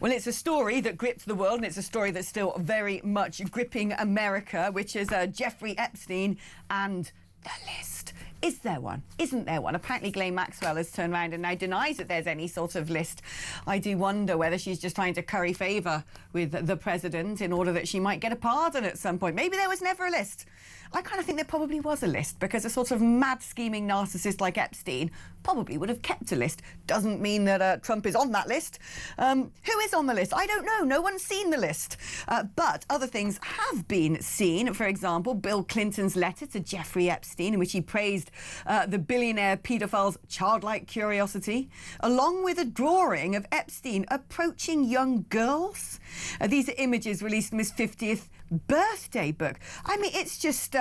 Well, it's a story that gripped the world, and it's a story that's still very much gripping America, which is Jeffrey Epstein and the list. Is there one? Isn't there one? Apparently Ghislaine Maxwell has turned around and now denies that there's any sort of list. I do wonder whether she's just trying to curry favour with the president in order that she might get a pardon at some point. Maybe there was never a list. I kind of think there probably was a list, because a sort of mad scheming narcissist like Epstein probably would have kept a list. Doesn't mean that Trump is on that list. Who is on the list? I don't know. No one's seen the list. But other things have been seen. For example, Bill Clinton's letter to Jeffrey Epstein, in which he praised the billionaire paedophile's childlike curiosity, along with a drawing of Epstein approaching young girls. These are images released from his 50th birthday book. I mean, it's just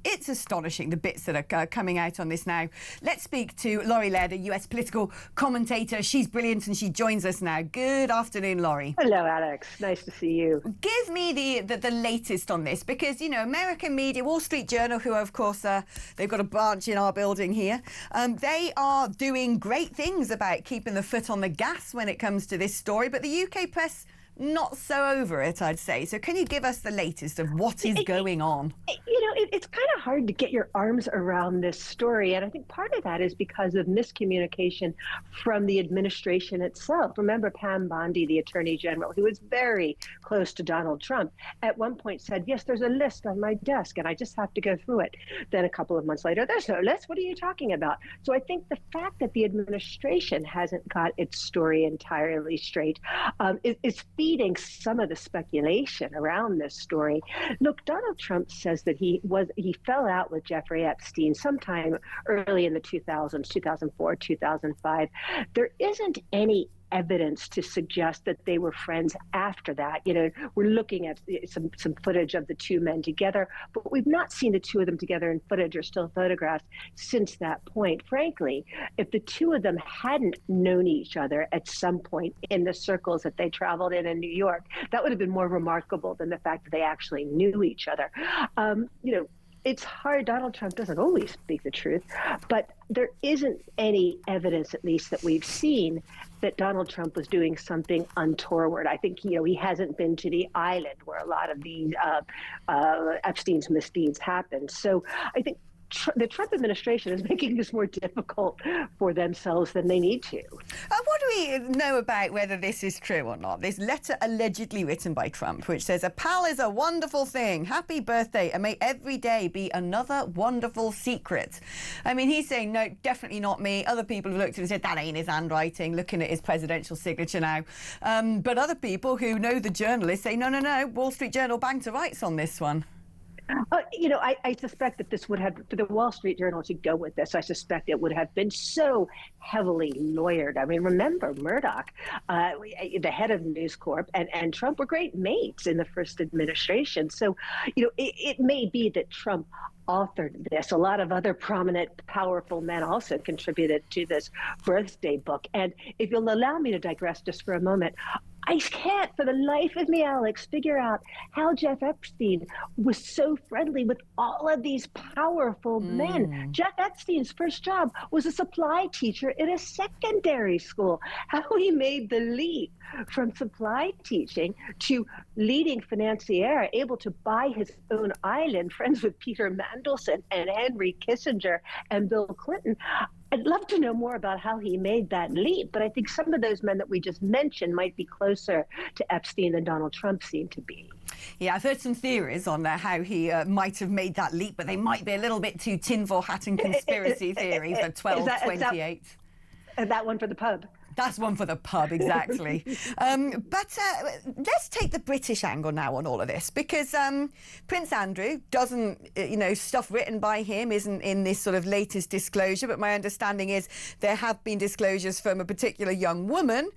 it's astonishing, the bits that are coming out on this now. Let's speak to Laurie Laird, a US political commentator. She's brilliant, and she joins us now. Good afternoon, Laurie. Hello, Alex. Nice to see you. Give me the latest on this, because, you know, American media, Wall Street Journal, who, of course, they've got a branch in our building here, they are doing great things about keeping the foot on the gas when it comes to this story, but the UK press not so over it, I'd say. So can you give us the latest of what is going on? You know, it's kind of hard to get your arms around this story. And I think part of that is because of miscommunication from the administration itself. Remember Pam Bondi, the Attorney General, who was very close to Donald Trump, at one point said, yes, there's a list on my desk and I just have to go through it. Then a couple of months later, there's no list. What are you talking about? So I think the fact that the administration hasn't got its story entirely straight is feeding some of the speculation around this story. Look, Donald Trump says that he fell out with Jeffrey Epstein sometime early in the 2000s, 2004, 2005. There isn't any evidence to suggest that they were friends after that. You know, we're looking at some footage of the two men together, but we've not seen the two of them together in footage or still photographs since that point. Frankly, if the two of them hadn't known each other at some point in the circles that they traveled in New York, that would have been more remarkable than the fact that they actually knew each other. You know, it's hard. Donald Trump doesn't always speak the truth, but there isn't any evidence, at least that we've seen, that Donald Trump was doing something untoward. I think, you know, he hasn't been to the island where a lot of these Epstein's misdeeds happened. So I think the Trump administration is making this more difficult for themselves than they need to. What do we know about whether this is true or not? This letter allegedly written by Trump, which says, a pal is a wonderful thing. Happy birthday, and may every day be another wonderful secret. I mean, he's saying, no, definitely not me. Other people have looked at it and said, that ain't his handwriting, looking at his presidential signature now. But other people who know the journalist say, no, no, no, Wall Street Journal banged to rights on this one. You know, I suspect that this would have, for the Wall Street Journal to go with this, I suspect it would have been so heavily lawyered. I mean, remember Murdoch, the head of News Corp, and Trump were great mates in the first administration. So, you know, it may be that Trump authored this. A lot of other prominent, powerful men also contributed to this birthday book. And if you'll allow me to digress just for a moment, I can't, for the life of me, Alex, figure out how Jeff Epstein was so friendly with all of these powerful men. Jeff Epstein's first job was a supply teacher in a secondary school. How he made the leap from supply teaching to leading financier, able to buy his own island, friends with Peter Mandelson and Henry Kissinger and Bill Clinton. I'd love to know more about how he made that leap, but I think some of those men that we just mentioned might be closer to Epstein than Donald Trump seemed to be. Yeah, I've heard some theories on how he might have made that leap, but they might be a little bit too tinfoil hat and conspiracy theory for 1228. That one for the pub. That's one for the pub, exactly. But let's take the British angle now on all of this, because Prince Andrew doesn't, you know, stuff written by him isn't in this sort of latest disclosure, but my understanding is there have been disclosures from a particular young woman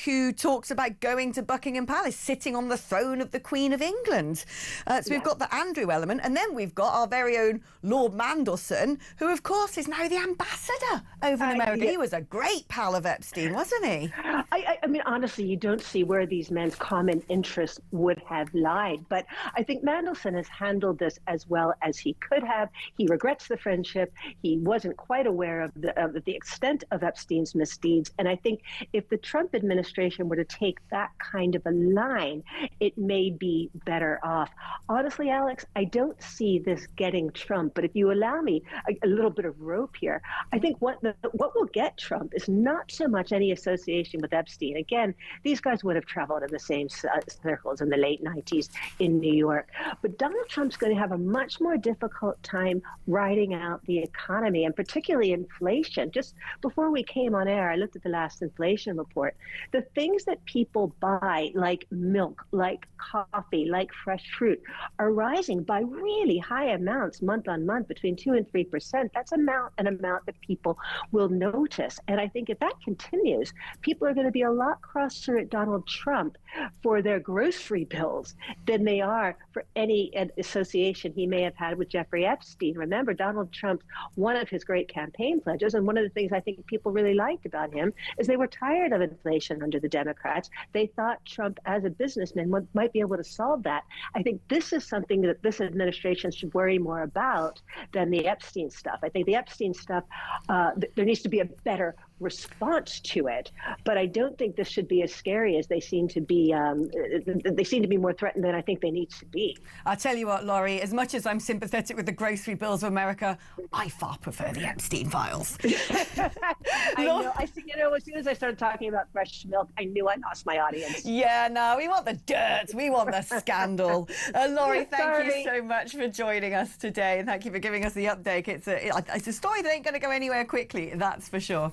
who talks about going to Buckingham Palace, sitting on the throne of the Queen of England. So we've got the Andrew element, and then we've got our very own Lord Mandelson, who, of course, is now the ambassador over in America. He was a great pal of Epstein, Epstein, wasn't he? I mean, honestly, you don't see where these men's common interests would have lied. But I think Mandelson has handled this as well as he could have. He regrets the friendship. He wasn't quite aware of the extent of Epstein's misdeeds. And I think if the Trump administration were to take that kind of a line, it may be better off. Honestly, Alex, I don't see this getting Trump. But if you allow me a little bit of rope here, I think what will get Trump is not so much any association with Epstein. Again, these guys would have traveled in the same circles in the late 90s in New York. But Donald Trump's going to have a much more difficult time riding out the economy, and particularly inflation. Just before we came on air, I looked at the last inflation report. The things that people buy, like milk, like coffee, like fresh fruit, are rising by really high amounts month on month, between 2 and 3%. That's an amount that people will notice. And I think if that continues, people are going to be a lot crosser at Donald Trump for their grocery bills than they are for any association he may have had with Jeffrey Epstein. Remember, Donald Trump, one of his great campaign pledges, and one of the things I think people really liked about him, is they were tired of inflation under the Democrats. They thought Trump, as a businessman, might be able to solve that. I think this is something that this administration should worry more about than the Epstein stuff. I think the Epstein stuff, there needs to be a better response to it, but I don't think this should be as scary as they seem to be. They seem to be more threatened than I think they need to be. I'll tell you what, Laurie, as much as I'm sympathetic with the grocery bills of America, I far prefer the Epstein files. I know. As soon as I started talking about fresh milk, I knew I lost my audience. Yeah, no, we want the dirt. We want the scandal. Laurie, thank you so much for joining us today, and thank you for giving us the update. It's a story that ain't going to go anywhere quickly, that's for sure.